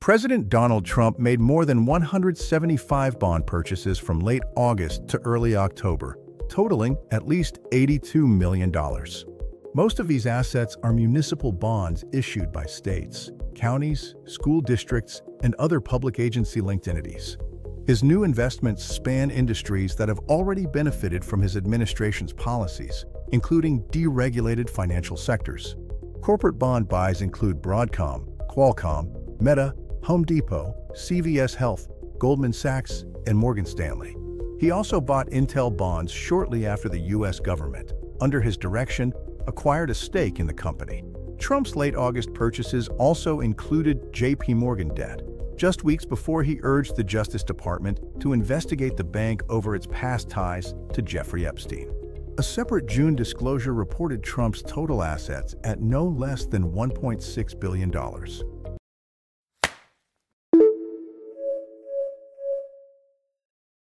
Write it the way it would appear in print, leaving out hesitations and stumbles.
President Donald Trump made more than 175 bond purchases from late August to early October, totaling at least $82 million. Most of these assets are municipal bonds issued by states, counties, school districts, and other public agency-linked entities. His new investments span industries that have already benefited from his administration's policies, including deregulated financial sectors. Corporate bond buys include Broadcom, Qualcomm, Meta, Home Depot, CVS Health, Goldman Sachs, and Morgan Stanley. He also bought Intel bonds shortly after the U.S. government, under his direction, acquired a stake in the company. Trump's late August purchases also included J.P. Morgan debt, just weeks before he urged the Justice Department to investigate the bank over its past ties to Jeffrey Epstein. A separate June disclosure reported Trump's total assets at no less than $1.6 billion.